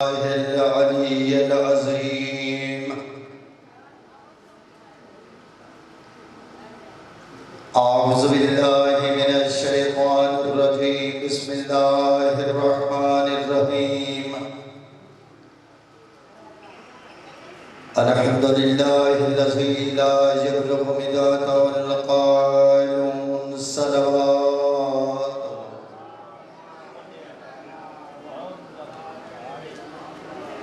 العلي العظيم. أعوذ بالله من الشيطان الرجيم. بسم الله الرحمن الرحيم. الحمد لله الذي لا يبلغ مداده القائل الصلوات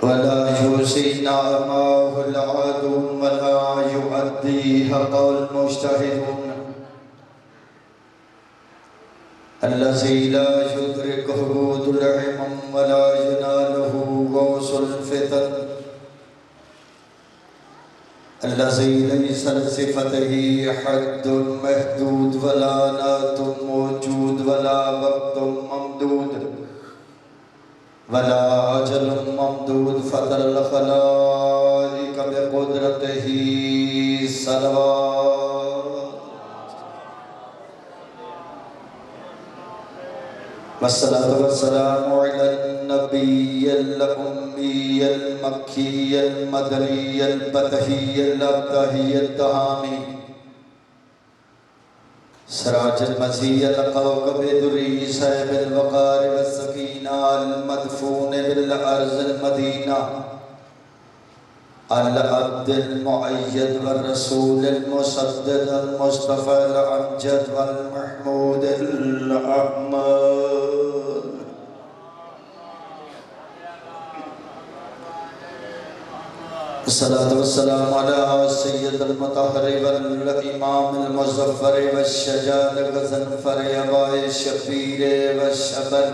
ولا يحصي نعمه العدو ولا يؤدي حقه المجتهدون الذي لا يدركه ذو الهمم ولا يناله غوث الفتن الذي ليس لصفته حد محدود ولا نات موجود ولا وقت ممدود ولا أجل ممدود فضل الخلائق بقدرته صلوات والصلاة والسلام على النبي الأمي المكي المدني البدهي الأبدهي الدهامي سراج المسيح القوقب دري صاحب الوقار والسكينة المدفون بالأرض المدينة العبد المؤيد والرسول المسدد المصطفى الأمجد والمحمود الأحمد. الصلاة والسلام على سيد المطهر والإمام المظفر والشجاع الغزنفر أبا الشفير والشبر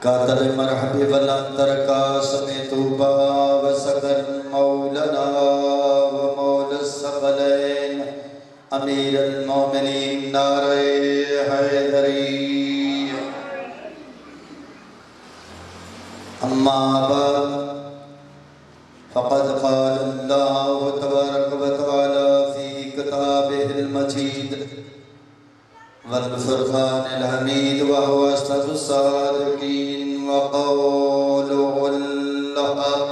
قاتل مرحب والانتر قاسم توبا وسكر مولانا ومولى الثقلين امیر المومنین نعرہ حیدری. اما بعد فقد قال اللہ تبارک و تعالی فی کتابہ المجید والفرقان الحمید وهو أصدق الصادقين وقوله الحق.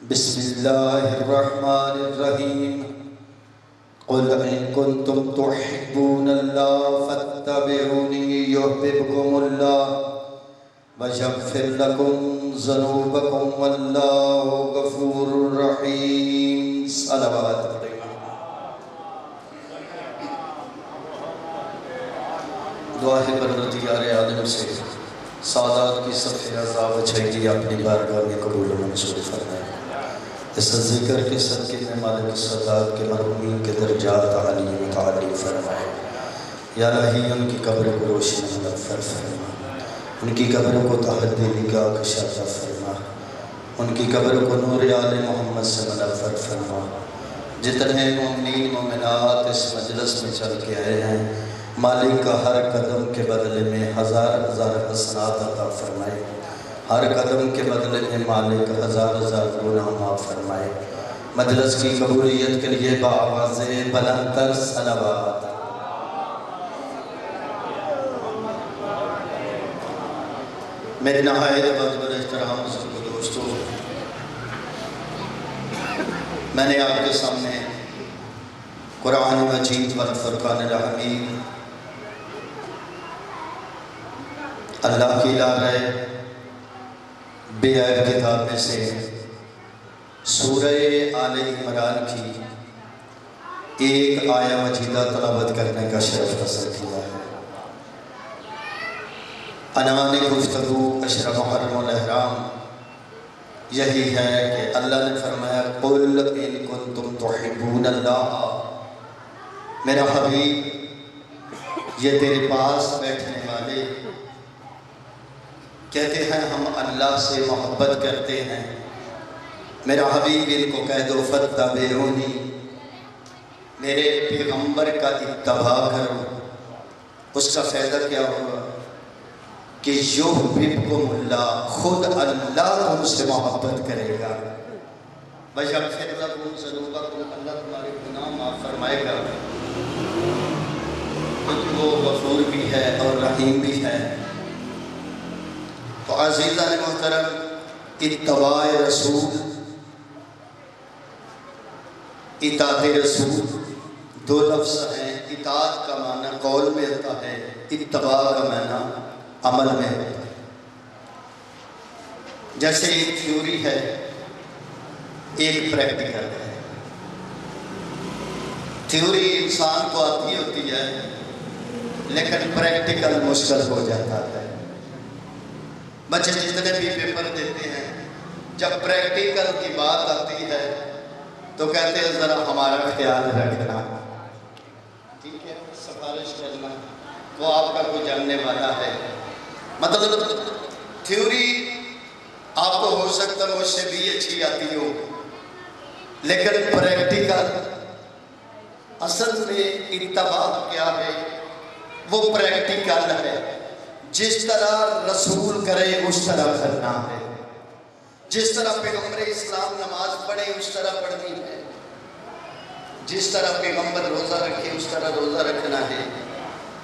بسم الله الرحمن الرحيم. قل إن كنتم تحبون الله فاتبعوني يحببكم الله ويغفر لكم ذنوبكم والله غفور رحيم. صلوات. دعا ہے پروردگار عالم سے سعادات کی صفحہ عذاب اچھائی اپنی بارگاہ میں قبول و منظور فرمائے. اس ذکر کے صدقے میں مالک سعادات کے مرحومین کے درجات عالی متعالی فرمائے. یا الہی ان کی قبر کو روشن منور فرما، ان کی قبر کو تحدی نگاہ کشادہ فرما، ان کی قبر کو نور آل محمد سے منور فرما. جتنے مومنین مومنات اس مجلس میں چل کے آئے ہیں مالک کا ہر قدم کے بدلے میں ہزار ہزار حسنات عطا فرمائے. ہر قدم کے بدلے میں مالک ہزار ہزار گناہ معاف فرمائے. مجلس کی قبولیت کے لیے بآواز بلندتر صلوات. میرے نہایت بڑے احترام بزرگوں دوستو، میں نے آپ کے سامنے قرآن مجید والفرقان الحمید اللہ کی لارہ بے عیب کتاب میں سے سورہ آل عمران کی ایک آیہ مجیدہ تلاوت کرنے کا شرف حاصل کیا ہے. عنوان گفتگو عشر محرم الاحرام یہی ہے کہ اللہ نے فرمایا قل ان کنتم تحبون اللہ. میرا حبیب، یہ تیرے پاس بیٹھنے والے کہتے ہیں ہم اللہ سے محبت کرتے ہیں. میرا حبیب ان کو کہہ دو فاتبعونی، میرے پیغمبر کا اتباع کرو. اس کا فائدہ کیا ہوگا کہ یحببکم اللہ، خود اللہ تم سے محبت کرے گا. وَيَغْفِرْ لَكُمْ ذُنُوبَكُمْ، اللہ تمہارے گناہ معاف فرمائے گا. کیونکہ وہ غفور بھی ہے اور رحیم بھی ہے. تو عزیزان محترم، اتباع رسول، اطاعت رسول دو لفظ ہیں۔ اطاعت کا معنی قول میں ہوتا ہے، اتباع کا معنی عمل میں ہوتا ہے۔ جیسے ایک تھیوری ہے، ایک پریکٹیکل ہے۔ تھیوری انسان کو آتی ہوتی ہے لیکن پریکٹیکل مشکل ہو جاتا ہے۔ بچے جتنے بھی پیپر دیتے ہیں، جب پریکٹیکل کی بات آتی ہے تو کہتے ہیں ذرا ہمارا خیال رکھنا، ٹھیک ہے، سفارش کرنا، وہ آپ کا کوئی جاننے والا ہے۔ مطلب تھیوری آپ کو ہو سکتا ہے مجھ سے بھی اچھی آتی ہو، لیکن پریکٹیکل اصل میں اتباع کیا ہے؟ وہ پریکٹیکل ہے۔ جس طرح رسول کرے اس طرح کرنا ہے، جس طرح پیغمبر اسلام نماز پڑھے اس طرح پڑھنی ہے، جس طرح پیغمبر روزہ رکھے اس طرح روزہ رکھنا ہے،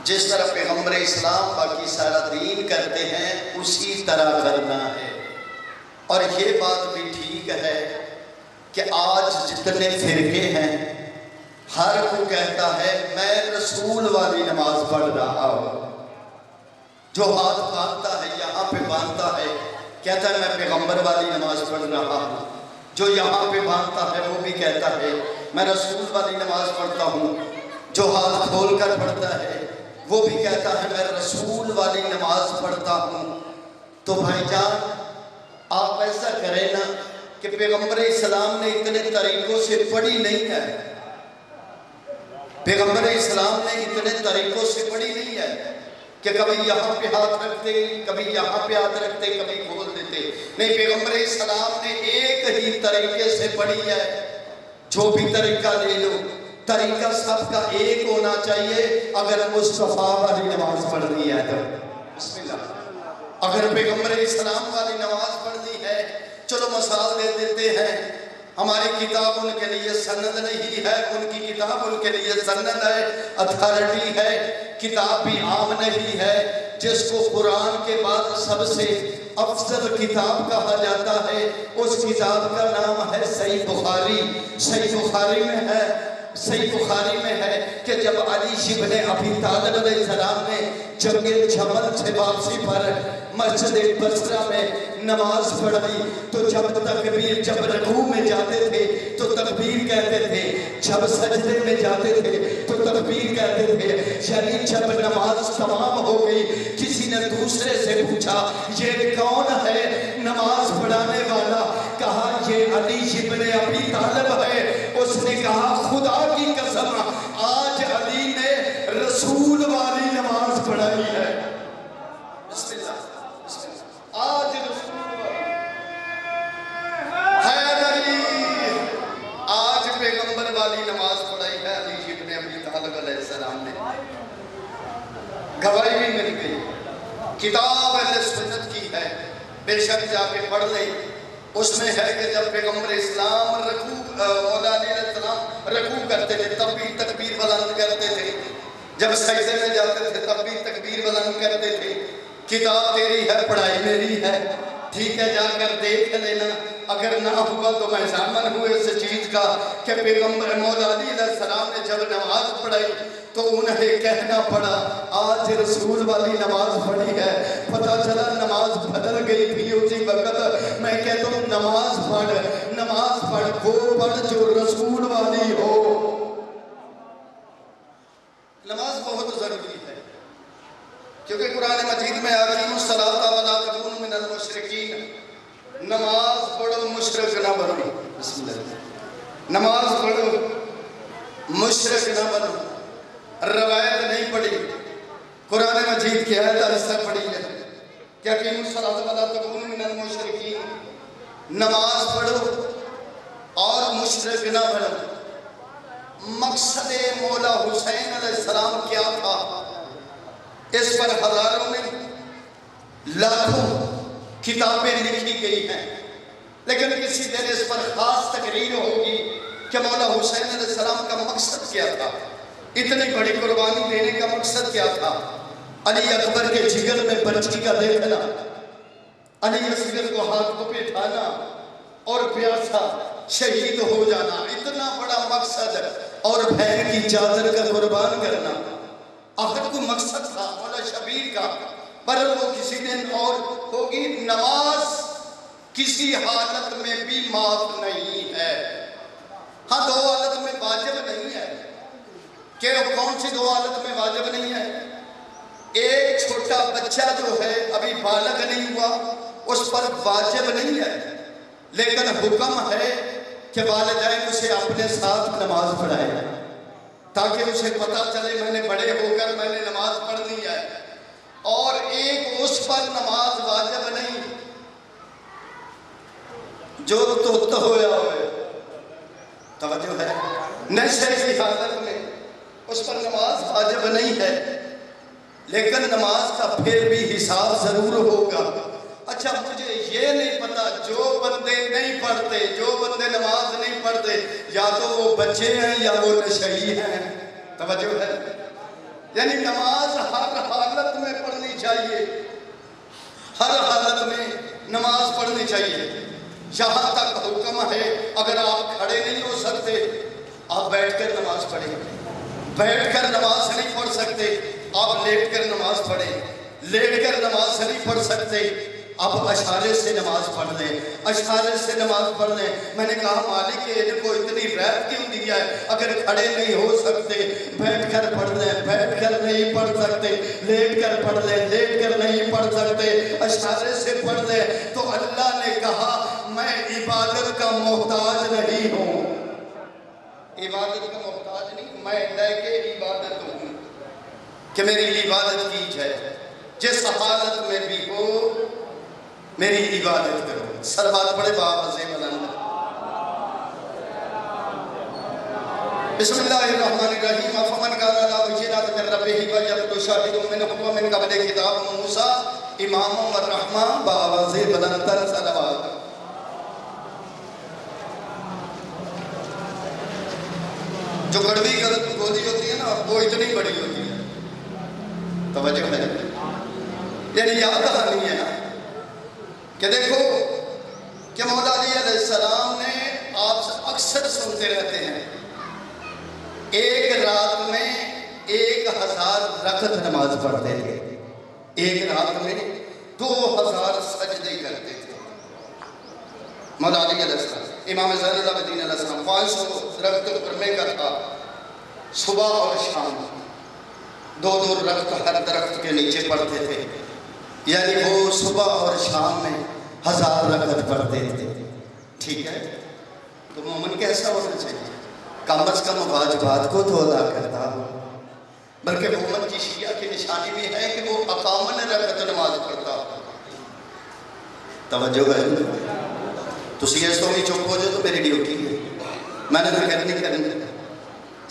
جس طرح پیغمبر اسلام باقی سارا دین کرتے ہیں اسی طرح کرنا ہے۔ اور یہ بات بھی ٹھیک ہے کہ آج جتنے فرقے ہیں ہر کو کہتا ہے میں رسول والی نماز پڑھ رہا ہوں۔ جو ہاتھ باندھتا ہے یہاں پہ باندھتا ہے کہتا ہے میں پیغمبر والی نماز پڑھ رہا ہوں، جو یہاں پہ باندھتا ہے وہ بھی کہتا ہے میں رسول والی نماز پڑھتا ہوں، جو ہاتھ کھول کر پڑھتا ہے وہ بھی کہتا ہے میں رسول والی نماز پڑھتا ہوں۔ تو بھائی جان آپ ایسا کریں نا کہ پیغمبر اسلام نے اتنے طریقوں سے پڑھی نہیں ہے، پیغمبر اسلام نے اتنے طریقوں سے پڑھی نہیں ہے کہ کبھی یہاں پہ ہاتھ رکھتے، کبھی یہاں پہ ہاتھ رکھتے، کبھی کھول دیتے۔ نہیں، پیغمبر اسلام نے ایک ہی طریقے سے پڑھی ہے۔ جو بھی طریقہ لے لو، طریقہ سب کا ایک ہونا چاہیے۔ اگر مصطفیٰ والی نماز پڑھنی ہے تو بسم اللہ، اگر پیغمبر اسلام والی نماز پڑھنی ہے، چلو مثال دے دیتے ہیں۔ ہماری کتاب ان کے لیے سند نہیں ہے، ان کی کتاب ان کے لیے سند ہے، اتھارٹی ہے۔ کتاب بھی عام نہیں ہے، جس کو قرآن کے بعد سب سے افضل کتاب کہا جاتا ہے اس کتاب کا نام ہے صحیح بخاری۔ صحیح بخاری میں ہے، صحیح بخاری میں ہے کہ جب علی ابن ابی طالب علیہ السلام نے جنگ جمل سے واپسی پر مسجد بصرہ میں نماز پڑھی تو جب رکوع میں جاتے تھے تو تکبیر کہتے تھے، جب سجدے میں جاتے تھے تو تکبیر کہتے تھے۔ یعنی جب نماز تمام ہو گئی کسی نے دوسرے سے پوچھا یہ کون ہے نماز پڑھانے والا؟ کہا یہ علی ابن ابی طالب ہے۔ اس نے کہا خدا کی قسم آج علی نے رسول والی نماز پڑھائی ہے۔ بسم اللہ، آج رسول ہے علی، آج پیغمبر والی نماز پڑھائی ہے علی ابن ابی طالب علیہ السلام نے۔ گواہی بھی مل گئی، کتاب اہل سنت کی ہے، بے شک جا کے پڑھ لیں۔ اس میں ہے کہ جب پیغمبر اسلام مولا علیہ السلام رکوع کرتے تھے تب بھی تکبیر بلند کرتے تھے، جب سجدے میں جاتے تھے تب بھی تکبیر بلند کرتے تھے۔ کتاب تیری ہے، پڑھائی میری ہے، ٹھیک ہے، جا کر دیکھ لینا۔ اگر نہ ہوا تو میں ضامن ہوں اس چیز کا کہ پیغمبر مولا علیہ السلام نے جب نماز پڑھائی تو انہیں کہنا پڑا آج رسول والی نماز پڑھی ہے۔ پتہ چلا نماز بدل گئی تھی اسی وقت۔ میں کہتا ہوں نماز پڑھ وہ پڑھ جو رسول والی ہو۔ نماز بہت ضروری ہے کیونکہ قرآن مجید میں اقیموا الصلاۃ ولا تکونوا من المشرکین، نماز پڑھو مشرک نہ بنو۔ بسم اللہ، نماز پڑھو مشرک نہ بنو۔ روایت نہیں پڑھی، قرآن مجید کی آیت ایسا پڑھی ہے کہ اقیموا الصلاۃ ولا تکونوا من المشرکین، نماز پڑھو اور مشرک نہ بنو۔ مقصد مولا حسین علیہ السلام کیا تھا؟ اس پر ہزاروں نہیں لاکھوں کتابیں لکھی گئی ہیں، لیکن کسی دن اس پر خاص تقریر ہوگی کہ مولا حسین علیہ السلام کا مقصد کیا تھا، اتنی بڑی قربانی دینے کا مقصد کیا تھا۔ علی اکبر کے جگر میں بچی کا دیکھنا، علی اصغر کو ہاتھوں پہ اٹھانا اور پیاسا شہید ہو جانا، اتنا بڑا مقصد اور بہن کی چادر کا قربان کرنا، آخر کو مقصد تھا مولا شبیر کا، پر وہ کسی دن اور ہوگی۔ نماز کسی حالت میں بھی معاف نہیں ہے۔ ہاں، دو حالت میں واجب نہیں ہے کہ کون سی دو حالت میں واجب نہیں ہے؟ ایک چھوٹا بچہ جو ہے ابھی بالغ نہیں ہوا، اس پر واجب نہیں ہے، لیکن حکم ہے کہ والدین اسے اپنے ساتھ نماز پڑھائیں تاکہ اسے پتا چلے میں نے بڑے ہو کر میں نے نماز پڑھنی ہے۔ اور ایک اس پر نماز واجب نہیں جو تو ہویا ہوئے، توجہ ہے، نشے کی حالت میں اس پر نماز واجب نہیں ہے، لیکن نماز کا پھر بھی حساب ضرور ہوگا۔ اچھا، مجھے یہ نہیں پتا جو بندے نہیں پڑھتے، جو بندے نماز نہیں پڑھتے، یا تو وہ بچے ہیں یا وہ نشئی ہیں، توجہ ہے، یعنی نماز ہر حالت میں پڑھنی چاہیے، ہر حالت میں نماز پڑھنی چاہیے۔ یہاں تک حکم ہے اگر آپ کھڑے نہیں ہو سکتے آپ بیٹھ کر نماز پڑھیں، بیٹھ کر نماز نہیں پڑھ سکتے آپ لیٹ کر نماز پڑھیں، لیٹ کر نماز نہیں پڑھ سکتے آپ اشارے سے نماز پڑھ لیں، اشارے سے نماز پڑھ لیں۔ میں نے کہا مالک ان کو اتنی ریت کیوں دیا ہے؟ اگر کھڑے نہیں ہو سکتے بیٹھ کر پڑھ لیں، بیٹھ کر نہیں پڑھ سکتے لیٹ کر پڑھ لیں، لیٹ کر نہیں پڑھ سکتے اشارے سے پڑھ لیں۔ تو اللہ نے کہا میں عبادت کا محتاج نہیں ہوں، عبادت کا محتاج نہیں، میں لے کے عبادت ہوں کہ میری عبادت کی جائے، جس حالت میں بھی ہو میری عبادت کرو۔ سلوات پڑھے بآواز بلند۔ بسم اللہ الرحمن الرحیم۔ فمن کان علی بینۃ من ربہ فلیقل شاہد منہ ومن قبلہ کتاب موسیٰ اماما ورحمہ، بآواز بلند تر صلوات۔ جو کڑوی گودی ہوتی ہے نا وہ اتنی بڑی ہوتی ہے، توجہ ہے، یعنی یاد کہانی ہے نا کہ دیکھو کہ مولا علی علیہ السلام نے آپ سے اکثر سنتے رہتے ہیں ایک رات میں 1000 رکعت نماز پڑھتے تھے، ایک رات میں 2000 سجدے کرتے تھے مولا علی علیہ السلام۔ امام زین العابدین علیہ السلام 500 رکعت پڑھنے کا تھا، صبح اور شام 2 رکعت ہر درخت کے نیچے پڑھتے تھے، یعنی وہ صبح اور شام میں 1000 رکعت پڑھتے تھے، ٹھیک ہے؟ تو مومن کیسا ہونا چاہیے؟ کم از کم واجبات کو تو ادا کرتا ہو، بلکہ مومن کی شیعہ کی نشانی بھی ہے کہ وہ اقامن رکعت نماز پڑھتا ہو۔ توجہ ہے، تو سیاستوں میں چپ ہو جائے تو میری ڈیوٹی ہے، میں نے کرنی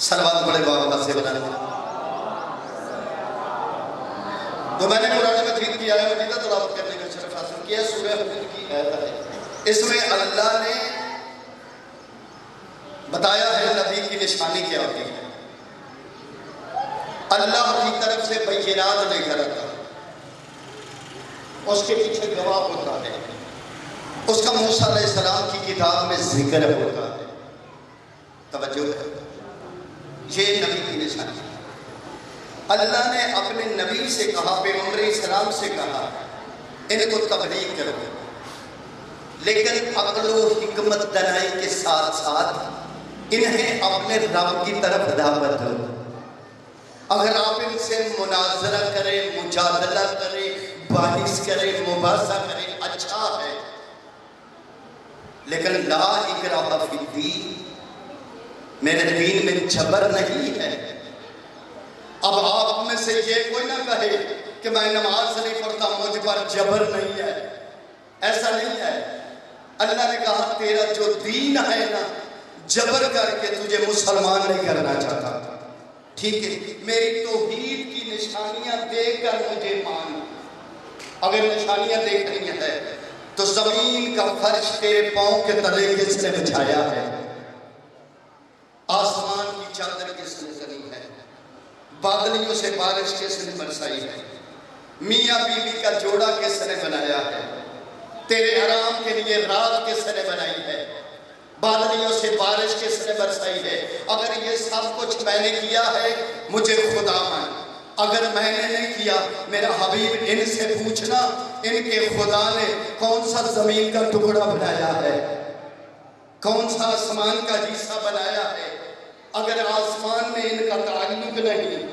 سلوات پڑھے بابا سے بنانا۔ تو میں نے قرآن مجید کی آیت مجیدہ تلاوت کرنے کا شرف حاصل کیا، سورہ حجر کی آیت ہے، اس میں اللہ نے بتایا ہے نبی کی نشانی کیا ہوتی ہے۔ اللہ کی طرف سے بینات لے کر آتا ہے، اس کے پیچھے گواہ ہوتا ہے، اس کا موسیٰ علیہ السلام کی کتاب میں ذکر ہوتا ہے، توجہ ہے، یہ نبی کی نشانی ہے۔ اللہ نے اپنے نبی سے کہا، پیغمبر اسلام سے کہا ان کو تبلیغ کرو، لیکن عقل و حکمت دانائی کے ساتھ ساتھ انہیں اپنے رب کی طرف دعوت دو۔ اگر آپ ان سے مناظرہ کریں، مجادلہ کریں، بحث کریں، مباحثہ کریں، اچھا ہے، لیکن لا اکراہ فی الدین، میرے دین میں جبر نہیں ہے۔ اب آپ میں سے یہ کوئی نہ کہے کہ میں نماز نہیں پڑھتا مجھ پر جبر نہیں ہے، ایسا نہیں ہے۔ اللہ نے کہا تیرا جو دین ہے نا جبر کر کے تجھے مسلمان نہیں کرنا چاہتا، ٹھیک ہے؟ میری توحید کی نشانیاں دیکھ کر مجھے مان، اگر نشانیاں دیکھ رہی ہیں تو زمین کا فرش تیرے پاؤں کے تلے کس نے بچھایا ہے، آسمان کی چادر کس نے زنی ہے، بادلیوں سے بارش کس نے برسائی ہے، میاں بیوی کا جوڑا کس نے بنایا ہے، تیرے آرام کے لیے رات کس نے بنائی ہے، بادلیوں سے بارش کس نے برسائی ہے۔ اگر یہ سب کچھ میں نے کیا ہے مجھے خدا مان، اگر میں نے نہیں کیا میرا حبیب ان سے پوچھنا ان کے خدا نے کون سا زمین کا ٹکڑا بنایا ہے، کون سا آسمان کا حصہ بنایا ہے۔ اگر آسمان میں ان کا تعلق نہیں،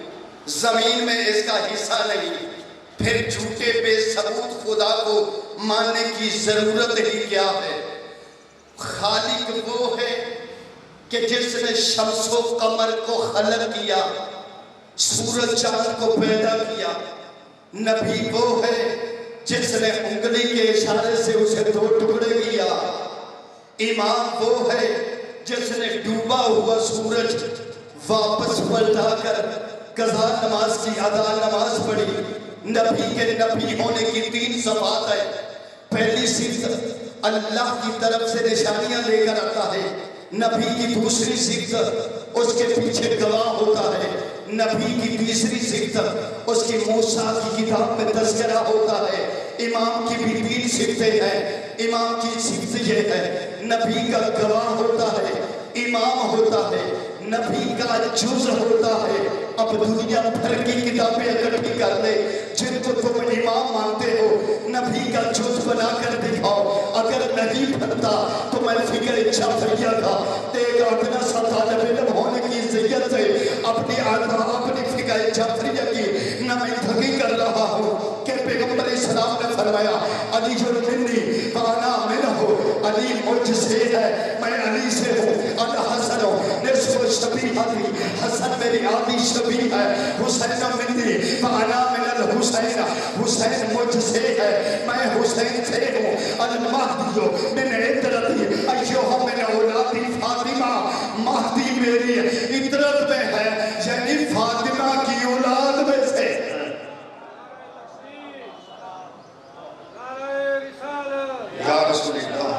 زمین میں اس کا حصہ نہیں، پھر جھوٹے بے ثبوت خدا کو ماننے کی ضرورت ہی کیا ہے۔ خالق وہ ہے کہ جس نے شمس و قمر کو خلق کیا، سورج چاند کو پیدا کیا۔ نبی وہ ہے جس نے انگلی کے اشارے سے اسے 2 ٹکڑے کیا۔ امام وہ ہے جس نے ڈوبا ہوا سورج واپس پلٹا کر قضا نماز کی ادا نماز پڑھی۔ نبی کے نبی ہونے کی 3 صفات ہے۔ پہلی صفت اللہ کی طرف سے نشانیاں لے کر آتا ہے۔ نبی کی دوسری صفت اس کے پیچھے گواہ ہوتا ہے۔ نبی کی تیسری صفت اس کی موسیٰ کی کتاب میں تذکرہ ہوتا ہے۔ امام کی بھی 3 صفتیں ہیں۔ امام کی صفت یہ ہے نبی کا گواہ ہوتا ہے، امام ہوتا ہے، نبی کا جز ہوتا ہے۔ اب دنیا بھر کی کتابیں اکٹھی کر لے، جن کو تم امام مانتے ہو نبی کا جز بنا کر دکھاؤ۔ اگر نہیں بنتا تو میں فکر جعفریہ کا ایک اپنا سا طالب علم ہونے کی عزت سے اپنی فکر جعفریہ کی نمائندگی کر رہا ہوں کہ پیغمبر اسلام نے فرمایا علی منی وانا منہ، علی مجھ سے ہے میں علی سے ہوں۔ الحسن نصف شبیہتی، حسن میری آدھی شبیہ ہے۔ حسین منی وانا من الحسین، حسین مجھ سے ہے میں حسین سے ہوں۔ المہدی من عطرتی ایہا من اولادی فاطمہ، مہدی میری عطرت میں ہے یعنی فاطمہ کی اولاد میں سے۔ یا رسول اللہ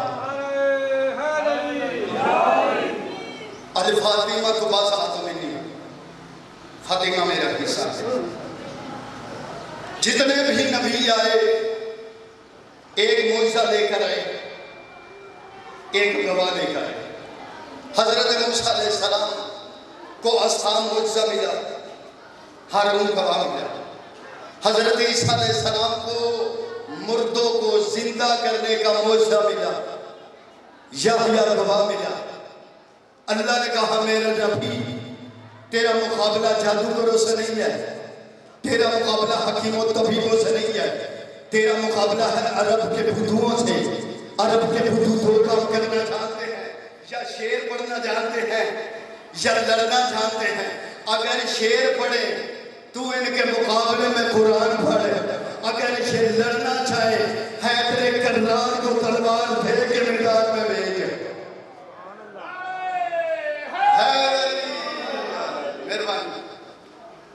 الفاطمہ کو باسات منی، فاطمہ میرا حصہ ہے۔ جتنے بھی نبی آئے ایک معجزہ لے کر آئے، ایک گواہ لے کر آئے۔ حضرت موسیٰ علیہ السلام کو عصا معجزہ ملا، ہارون گواہ ملا۔ حضرت عیسیٰ علیہ السلام کو مردوں کو زندہ کرنے کا معجزہ ملا، یحییٰ گواہ ملا۔ اللہ نے کہا میرا نبی تیرا مقابلہ جادوگروں سے نہیں ہے، تیرا مقابلہ حکیم و طبیبوں سے نہیں ہے، تیرا مقابلہ ہے عرب کے بدھوؤں سے۔ عرب کے بدھو 2 کام کرنا جانتے ہیں، یا شعر پڑھنا جانتے ہیں یا لڑنا جانتے ہیں۔ اگر شعر پڑھے تو ان کے مقابلے میں قرآن پڑھے، اگر یہ لڑنا چاہے حیدر کرار کو تلوار دے کے میدان میں بھیجے۔ مہربانی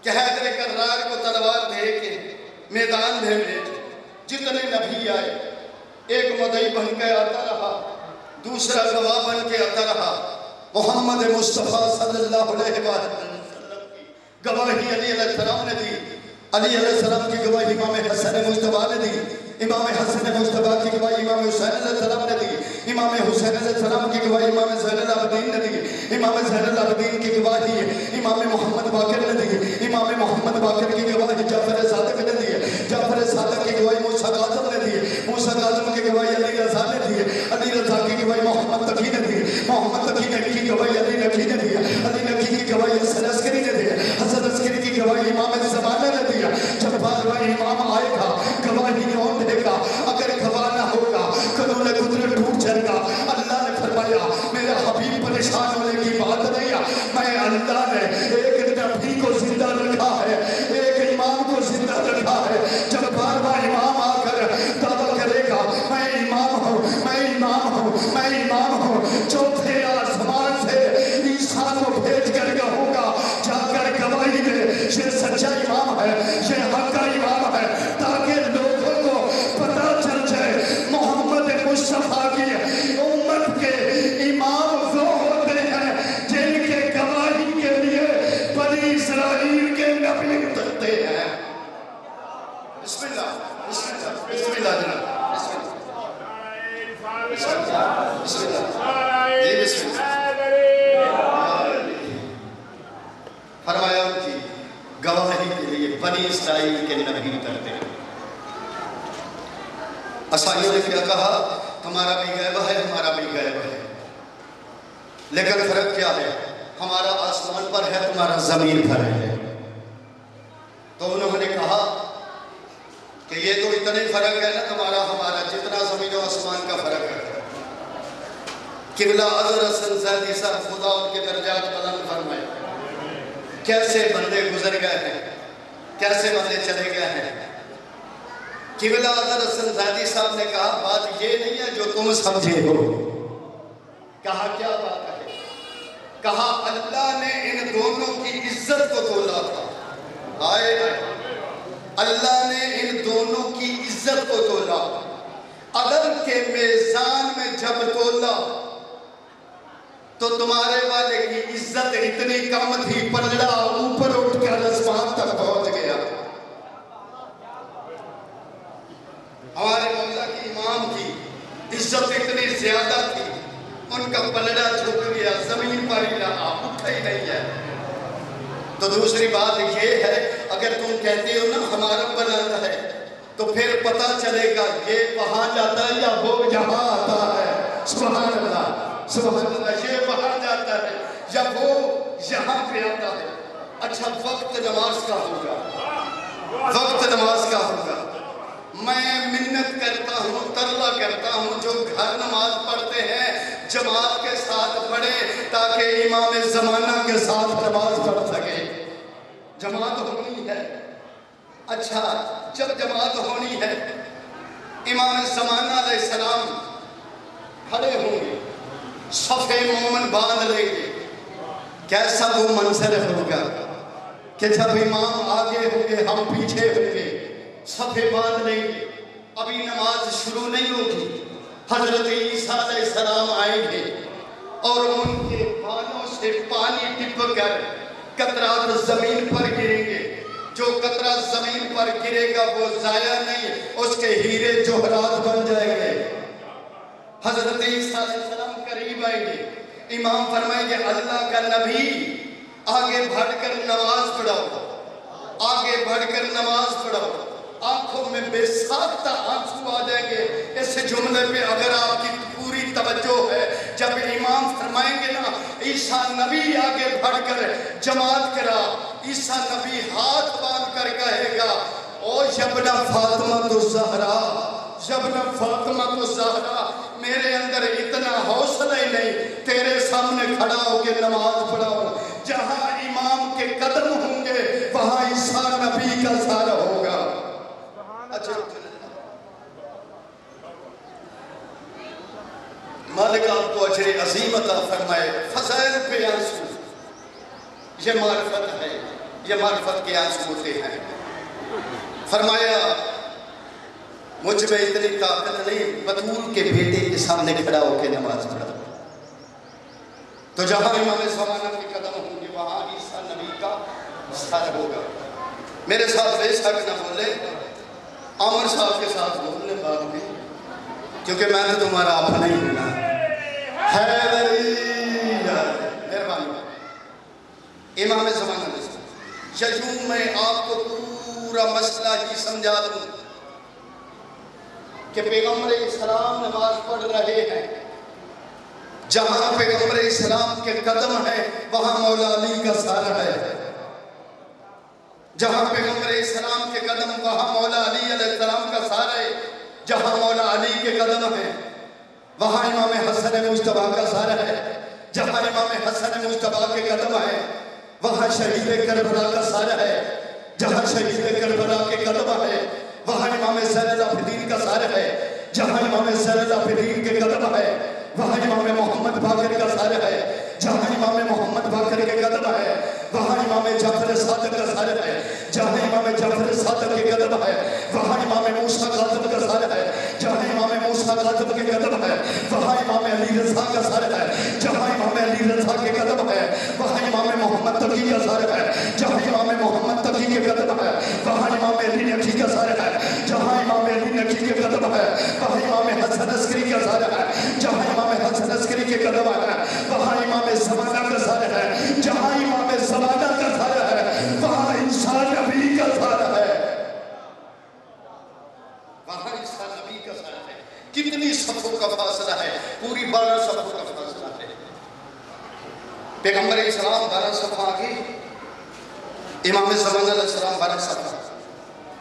کہ حیدر کرار کو تلوار دے کے میدان میں بھیجے۔ جتنے نبی آئے ایک مدعی بن کے آتا رہا، دوسرا گواہ بن کے آتا رہا۔ محمد مصطفیٰ صلی اللہ علیہ وسلم کی گواہی علی علیہ السلام نے دی، علی علیہ السلام کی گواہی امام حسن مجتبیٰ نے دی، امام حسن مجتبیٰ کی گواہی امام حسین علیہ السلام نے دی، امام حسین علیہ السلام کی گواہی امام زین العابدین نے دی، امام زین العابدین کی گواہی امام محمد باقر نے دی، امام محمد باقر کی گواہی جعفر صادق نے دی، جعفر صادق کی گواہی موسیٰ کاظم نے دی، موسیٰ کاظم کی گواہی علی رضا نے دی، علی رضا کی گواہی محمد تقی نے دی، محمد تقی کی گواہی علی نقی نے دی، علی نقی کی گواہی حسن عسکری نے دی، حسن عسکری کی گواہی امام زمانہ نے دی۔ جب بارہواں امام آئے گا گواہی کون دے گا؟ اگر گواہ نہ ہوگا قانون قدرت ٹوٹ جائے گا۔ اللہ نے فرمایا میرا حبیب پریشان ہونے کی بات نہیں ہے، میں اللہ نے ایک نبی کو زندہ رکھا ہے، ایک امام کو زندہ رکھا ہے۔ جب بارہواں امام آ کر دعویٰ کرے گا میں امام ہوں، میں امام ہوں، میں امام ہوں، چوتھے آسمان سے عیسائیوں نے کیا کہا؟ تمہارا بھی غیب ہے، ہمارا بھی غیب ہے، لیکن فرق کیا ہے؟ ہمارا آسمان پر ہے، تمہارا زمین پر ہے۔ تو انہوں نے کہا کہ یہ تو اتنا ہی فرق ہے نا تمہارا ہمارا، جتنا زمین و آسمان کا فرق ہے۔ قبلہ حضرت زیدی صاحب خدا ان کے درجات بلند فرمائے، کیسے بندے گزر گئے ہیں، کیسے بندے چلے گئے ہیں۔ قبلہ حضرت زیدی صاحب نے کہا بات یہ نہیں ہے جو تم سمجھے ہو۔ کہا کیا بات ہے؟ کہا اللہ نے ان دونوں کی عزت کو تولا تھا۔ آئے اللہ نے ان دونوں کی عزت کو تولا، عدل کے میزان میں جب تولا تو تمہارے والے کی عزت اتنی کم تھی، پلڑا اوپر اٹھ کر آسمان تک پہنچ گیا۔ ہمارے مولا کی امام کی عزت اتنی زیادہ تھی، ان کا پلڑا جھک گیا، زمین پر ہی رہا، اٹھا ہی نہیں ہے۔ تو دوسری بات یہ ہے، اگر تم کہتے ہو نا ہمارا بلند ہے، تو پھر پتہ چلے گا یہ وہاں جاتا ہے یا وہ یہاں آتا ہے۔ سبحان اللہ، سبحان اللہ، یہ وہاں جاتا ہے یا وہ یہاں پہ آتا ہے۔ اچھا وقت نماز کا ہوگا، وقت نماز کا ہوگا۔ میں منت کرتا ہوں، ترلا کرتا ہوں جو گھر نماز پڑھتے ہیں جماعت کے ساتھ پڑھے تاکہ امام زمانہ کے ساتھ نماز پڑھ سکے۔ جماعت ہونی ہے، اچھا جب جماعت ہونی ہے امام زمانہ علیہ السلام کھڑے ہوں گے، صفِ مومن باندھ لیں گے، کیسا وہ منظر ہوگا کہ جب امام آگے ہوں گے ہم پیچھے ہوں گے، صفے باندھ لیں گے، ابھی نماز شروع نہیں ہوگی، حضرت عیسیٰ علیہ السلام آئیں گے اور ان کے بالوں سے پانی ٹپ کر قطرات زمین پر گریں گے۔ جو قطرہ زمین پر گرے گا وہ ضائع نہیں، اس کے ہیرے جوہرات بن جائیں گے۔ حضرت عیسیٰ علیہ السلام قریب آئیں گے، امام فرمائیں گے اللہ کا نبی آگے بڑھ کر نماز پڑھاؤ، آگے بڑھ کر نماز پڑھاؤ۔ آنکھوں میں بے ساختہ آنسو آ جائیں گے اس جملے پہ اگر آپ کی پوری توجہ ہے۔ جب امام فرمائیں گے نا عیسیٰ نبی آگے بڑھ کر جماعت کرا، عیسیٰ نبی ہاتھ باندھ کر کہے گا او یبن فاطمہ الزہرا، یبن فاطمہ الزہرا، میرے اندر اتنا حوصلہ ہی نہیں تیرے سامنے کھڑا ہو کے نماز پڑھاؤ۔ جہاں امام کے قدم ہوں گے وہاں عیسیٰ نبی کا سار ہوگا۔ اچھا مالک آپ کو اجر عظیم عطا فرمائے۔ فضائل پہ آنسو، یہ معرفت ہے، یہ معرفت کے آنسو ہوتے ہیں۔ فرمایا مجھ میں اتنی طاقت نہیں بطول کے بیٹے کے سامنے کھڑا ہو کے نماز پڑھا۔ تو جہاں امام زمانہ کے قدم ہوں گے وہاں عیسیٰ نبی کا سر ہوگا۔ میرے ساتھ بے شک نہ بولے، عامر صاحب کے ساتھ بولنے بعد میں، کیونکہ میں تو تمہارا اپنا ہی ہوں نا۔ حیدری مہربانی امام زمانہ نے یوں میں آپ کو پورا مسئلہ ہی سمجھا دوں کہ پیغمبر اسلام نماز پڑھ رہے ہیں، جہاں پیغمبر اسلام کے قدم ہیں وہاں مولا علی کا سارا ہے، جہاں پیغمبر اسلام کے قدم وہاں مولا علی علیہ السلام کا سارا ہے، جہاں مولا علی کے قدم ہیں وہاں امام حسن مجتبیٰ کا سارا ہے، جہاں امام حسن مجتبیٰ کے قدم ہیں وہاں شہید کربلا کا سارا ہے، جہاں شہید کربلا کے قدم ہے وہاں امام زین العابدین کا سارا ہے، جہاں امام زین العابدین کے قدم ہے وہاں امام محمد باقر کا سارا ہے، جہاں امام محمد باقر کے قدم ہے وہاں امام جعفر صادق کا سارا ہے، جہاں امام جعفر صادق کے قدم ہے وہاں امام موسیٰ کاظم کا سارا ہے، جہاں امام موسیٰ کاظم کے قدم ہے وہاں امام علی رضا کا سارا ہے، جہاں امام علی رضا کے قدم ہے وہاں امام محمد تقی کا سارا ہے، جہاں امام محمد تقی کے قدم ہے وہاں امام علی نقی کا سارا ہے، جہاں امام علی نقی کے قدم ہے وہاں امام حسن عسکری کا سارا ہے، جہاں امام حسن عسکری کے قدم ہے وہاں امام زمانہ کا سارا ہے، جہاں امام زمانہ کا سارا ہے وہاں عیسیٰ نبی کا سارا ہے، وہاں عیسیٰ نبی کا سارا ہے۔ کتنی صفوں کا فاصلہ ہے؟ پوری 12 صفوں کا فاصلہ ہے۔ پیغمبر علیہ السلام 12 صفحہ آگے، امام زمان علیہ السلام 12 صفحہ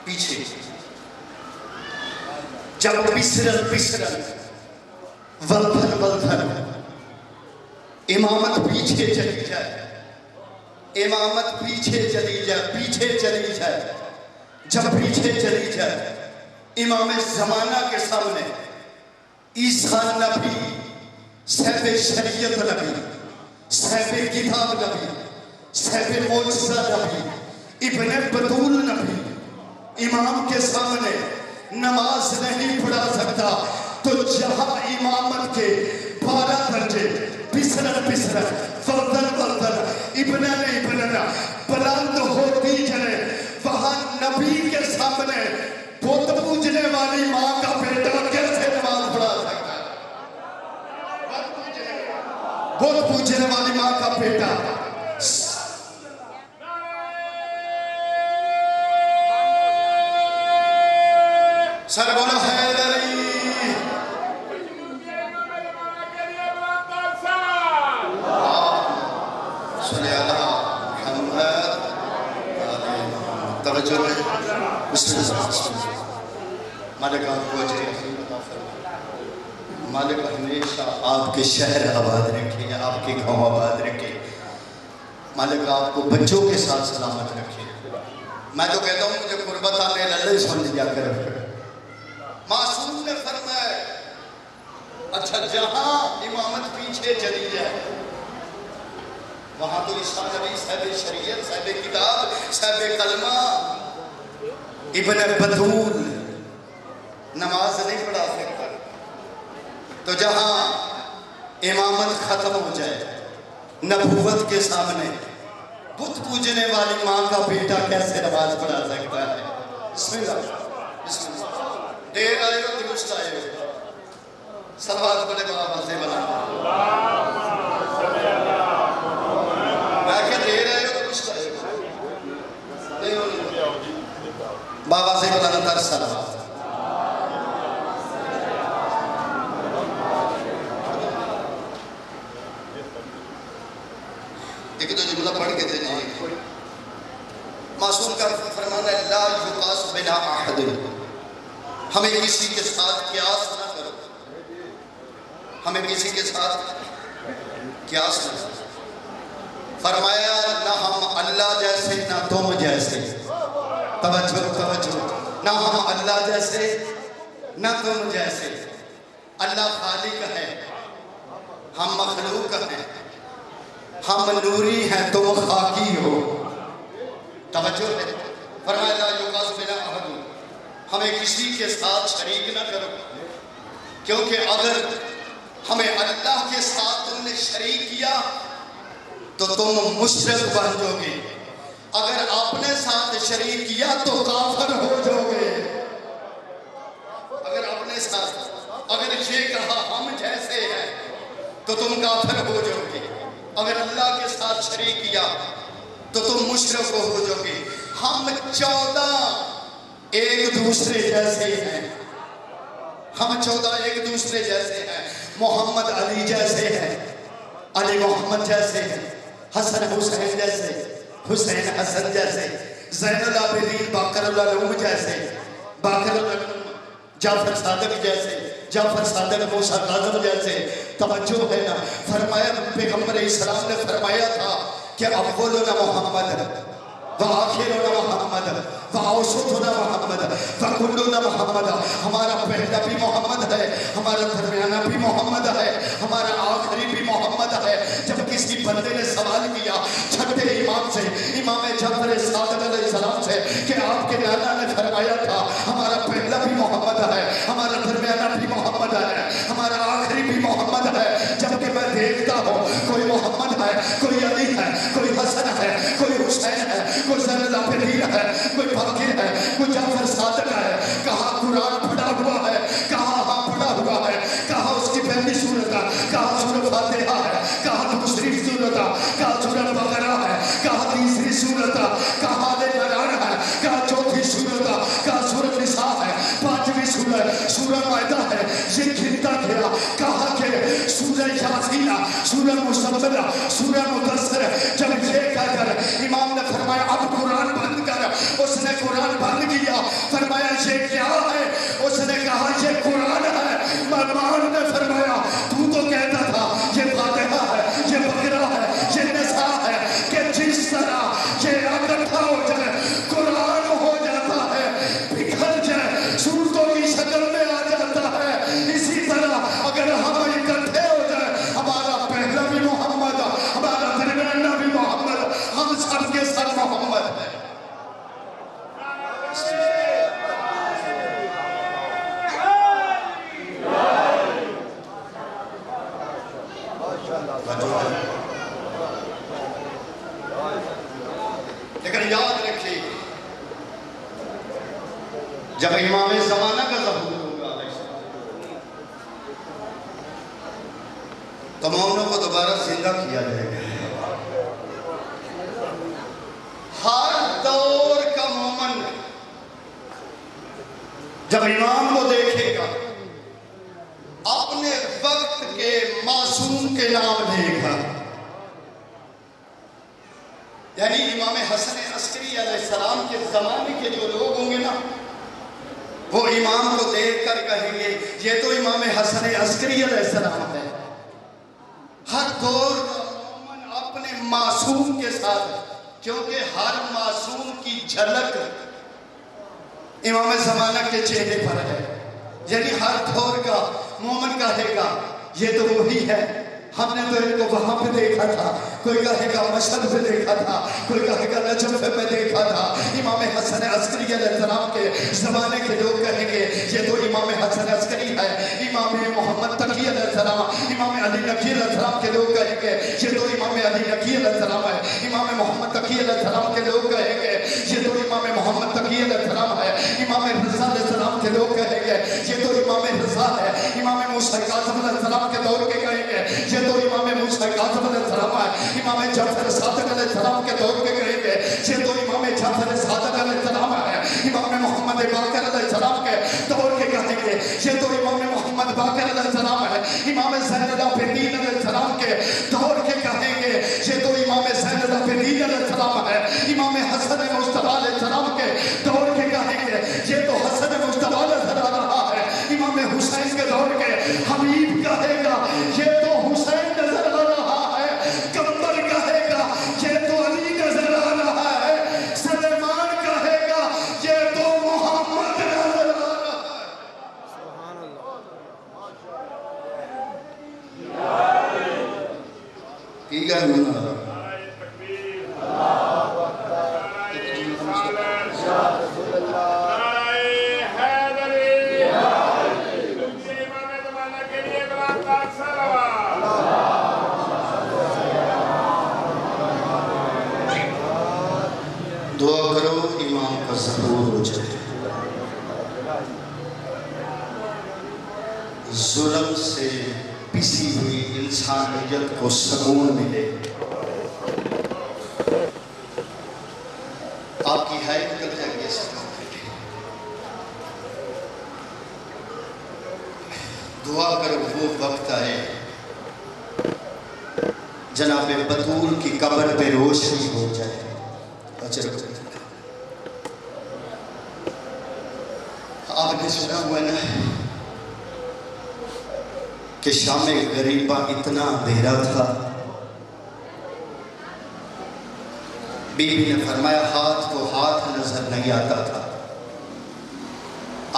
پیچھے۔ جب پسرن پسرن ولدھن ولدھن امامت پیچھے چلی جائے، امامت پیچھے چلی جائے، پیچھے چلی جائے، جب پیچھے چلی جائے امام زمانہ کے سامنے عیسیٰ نبی، صاحب شریعت نبی، صاحب کتاب نبی، صاحب معجزہ نبی، ابن بطول نبی امام کے سامنے نماز نہیں پڑھا سکتا، تو جہاں امامت کے 12 درجے پسرن پسرن وردن وردن ابنن ابنن بلند ہوتی جائے، وہاں نبی کے سامنے بت پوجنے والی ماں کا بیٹا کیسے نماز پڑھا سکتا ہے؟ بت پوجنے والی ماں کا بیٹا سر بولو حیدری، صلی اللہ محمد توجہ ہے۔ بسم اللہ۔ مالک آپ کو اجر عظیم عطا فرمائے، مالک ہمیشہ آپ کے شہر آباد رکھے، آپ کے گاؤں آباد رکھے، مالک آپ کو بچوں کے ساتھ سلامت رکھے۔ میں تو کہتا ہوں مجھے قربت آنے اللہ سمجھ جا کر معصوم نے فرمایا اچھا جہاں امامت پیچھے چلی جائے وہاں تو عیسیٰ نبی، صاحب شریعت، صاحب کتاب، صاحب کلمہ، ابن بطول نماز نہیں پڑھا سکتا، تو جہاں امامت ختم ہو جائے نبوت کے سامنے بت پوجنے والی ماں کا بیٹا کیسے نماز پڑھا سکتا ہے؟ بسم اللہ، بسم اللہ۔ دیر آئے ہو درست آئے ہو، صلوات پڑھے بابا سے بنا میں کہ دیر آئے ہو درست آئے ہو، نہیں ہو بابا سے بلانا تر صلوات۔ ایک تو جملہ پڑھ کے دیجئے، معصوم کا فرمانا ہے لا یقاس بلا احد، ہمیں کسی کے ساتھ قیاس نہ کرو، ہمیں کسی کے ساتھ قیاس نہ کرو۔ فرمایا نہ ہم اللہ جیسے نہ تم جیسے، توجہ توجہ، نہ ہم اللہ جیسے نہ تم جیسے، اللہ خالق ہے، ہم مخلوق ہیں، ہم نوری ہیں تم خاکی ہو، توجہ ہے۔ فرمایا لا یقاس بلا احد، ہمیں کسی کے ساتھ شریک نہ کرو، کیونکہ اگر ہمیں اللہ کے ساتھ تم نے شریک کیا تو تم مشرک بن جاؤ گے، اگر اپنے ساتھ شریک کیا تو کافر ہو جاؤ گے۔ اگر اپنے ساتھ، اگر یہ کہا ہم جیسے ہیں تو تم کافر ہو جاؤ گے، اگر اللہ کے ساتھ شریک کیا تو تم مشرک ہو جاؤ گے۔ ہم 14 ایک دوسرے جیسے ہیں، ہم 14 ایک دوسرے جیسے ہیں، محمد علی جیسے ہیں، علی محمد جیسے ہیں، حسن حسین جیسے، حسین حسن جیسے، زین العابدین باقر العلوم جیسے، باقر العلوم جعفر صادق جیسے، جعفر صادق موسیٰ کاظم جیسے، توجہ ہے نا۔ فرمایا پیغمبر اسلام نے فرمایا تھا کہ اولنا محمد وآخرنا محمد وأوسطنا محمد وكلنا محمد، ہمارا پہلا بھی محمد ہے، ہمارا درمیانہ بھی محمد ہے، ہمارا آخری بھی محمد ہے۔ جب کسی بندے نے سوال کیا چھٹے امام سے، امام جعفر صادق علیہ السلام سے کہ آپ کے نانا نے فرمایا تھا ہمارا پہلا بھی محمد ہے، ہمارا درمیانہ بھی محمد ہے، ہمارا آخری بھی محمد ہے، جبکہ میں دیکھتا ہوں کوئی محمد ہے، کوئی علی ہے، کوئی حسن ہے، کوئی حسین ہے، کوئی زین العابدین ہے، کوئی باقر ہے، کوئی جعفر صادق ہے۔ کہاں قرآن پڑھا ہوا ہے، کہاں ہاں پڑھا ہوا ہے، کہاں اس کی پہلی سورت ہے، کہاں سورۃ فاتحہ ہے، کہاں دوسری سورت ہے، کہاں سورۃ بقرہ ہے، کہاں تیسری سورت ہے، کہاں آل عمران ہے، کہاں چوتھی سورت ہے، کہاں سورۃ نساء ہے، 5ویں سورت سورہ مائدہ ہے۔ یہ سورہ مزمل، سورہ مدثر، جب یہ کہہ کر امام نے فرمایا اب قرآن بند کر، اس نے قرآن بند کیا، فرمایا یہ کیا ہے؟ اس نے کہا یہ قرآن ہے۔ مہمان نے فرمایا تو کہتا تھا یہ فاتحہ ہے، یہ بقرہ ہے، یہ نساء ہے، کہ جس طرح یہ اکٹھا ہو جائے قرآن ہو جاتا ہے، بکھر جائے صورتوں کی شکل میں آ جاتا ہے، اسی طرح اگر ہم اکٹھے ہو جائے، ہمارا پہلا بھی محمد، ہمارا درمیانہ بھی محمد، ہم سب کے سب محمد ہے۔ لیکن یاد رکھیے جب امام زمانہ کا ظہور ہوگا تو مومنوں کو دوبارہ زندہ کیا جائے گا۔ ہر دور کا مومن جب امام کو دیکھے گا اپنے وقت کے معصوم کے نام لے گا، یعنی امام حسن عسکری علیہ السلام کے زمانے کے جو لوگ ہوں گے نا، وہ امام کو دیکھ کر کہیں گے یہ تو امام حسن عسکری علیہ السلام ہے۔ ہر دور کا مومن اپنے معصوم کے ساتھ، کیونکہ ہر معصوم کی جھلک امام زمانہ کے چہرے پر ہے، یعنی ہر دور کا مومن کہے گا یہ تو وہی ہے، ہم نے تو ان کو وہاں پہ دیکھا تھا، کوئی کہے گا مشہد پہ دیکھا تھا، کوئی کہے گا نجف پہ دیکھا تھا۔ امام حسن عسکری علیہ السلام کے زمانے کے لوگ کہیں گے یہ تو امام حسن عسکری ہے۔ امام محمد تقی علیہ السلام، امام علی نقی علیہ السلام کے لوگ کہیں گے یہ تو امام علی نقی علیہ السلام ہے۔ امام محمد تقی علیہ السلام کے لوگ کہیں گے یہ تو امام محمد تقی علیہ السلام ہے۔ امام رضا علیہ السلام کے لوگ کہیں گے یہ تو امام رضا ہے۔ امام موسیٰ کاظم علیہ السلام کے دور کے کہیں گے یہ تو امام موسیٰ کاظم علیہ السلام ہے۔ امام جعفر صادق علیہ السلام کے دور کے کہیں گے یہ تو امام جعفر صادق علیہ السلام ہے۔ امام محمد باقر علیہ السلام کے دور کے کہیں گے یہ تو امام محمد باقر علیہ السلام ہے۔ امام زین العابدین علیہ السلام کے دور کے کہیں گے یہ تو امام زین العابدین علیہ السلام ہے۔ امام حسن مصطفیٰ علیہ السلام کے دور کے کہیں گے یہ تو حسن مصطفیٰ نظر آ رہا ہے۔ امام حسین کے دور کے حبیب کہے گا یہ تو حسین نظر آ رہا ہے۔ کمبر کہے گا یہ تو علی نظر آ رہا ہے۔ سلیمان کہے گا یہ تو محمد نظر آ رہا ہے۔ سبحان اللہ۔ دیگر منہ دعا کرو امام کا ظہور ہو جائے، ظلم سے پسی ہوئی انسانیت کو سکون ملے، آپ کی حیث نکل جائے گی سکون ملے۔ دعا کرو وہ وقت آئے جناب بطول کی قبر پہ روشنی ہو جائے۔ آپ نے سنا ہوا نا کہ شام غریبہ اتنا اندھیرا تھا، بی بی نے فرمایا ہاتھ کو ہاتھ نظر نہیں آتا تھا،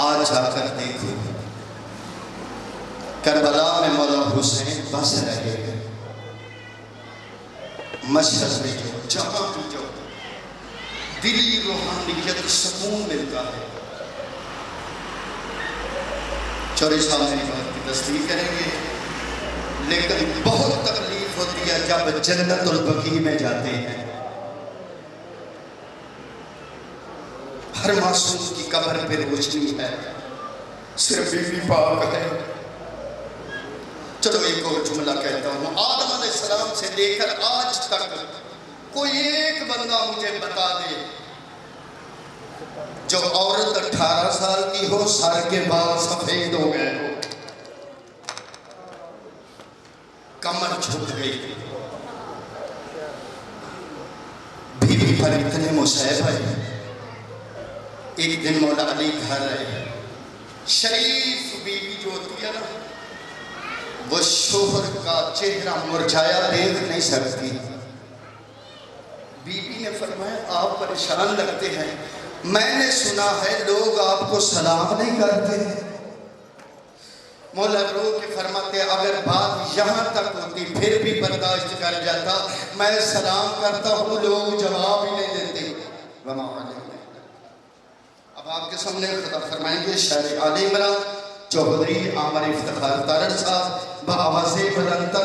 آج جا کر دیکھو کربلا میں مولا حسین بس رہے ہیں۔ مشرق میں جو جہاں بھی جو دلی روحانیت سکون ملتا ہے۔ چوری صاحب میری بات کی تصدیق کریں گے، لیکن بہت تکلیف ہوتی ہے جب جنت البقیع میں جاتے ہیں۔ ہر معصوم کی قبر پہ روشنی ہے، صرف بی بی پاک ہے۔ چلو ایک اور جملہ کہتا ہوں، آدم علیہ السلام سے لے کر آج تک کوئی ایک بندہ مجھے بتا دے جو عورت 18 سال کی ہو، سر کے بال سفید ہو گئے ہو، کمر جھک گئی. بیوی پر اتنے مصیب آئے. ایک دن مولا علی گھر آئے. شریف بیوی جو ہوتی ہے نا وہ شوہر کا چہرہ مرجھایا دیکھ نہیں سکتی. بی بی نے فرمایا آپ پریشان لگتے ہیں, میں نے سنا ہے لوگ آپ کو سلام نہیں کرتے. مولا رو کے فرماتے اگر بات یہاں تک ہوتی پھر بھی برداشت کر جاتا, میں سلام کرتا ہوں لوگ جواب ہی نہیں دیتے. اب آپ کے سامنے خطا فرمائیں گے شاعر آل عمران چوہدری عامر افتخار تارڑ صاحب بآواز بلند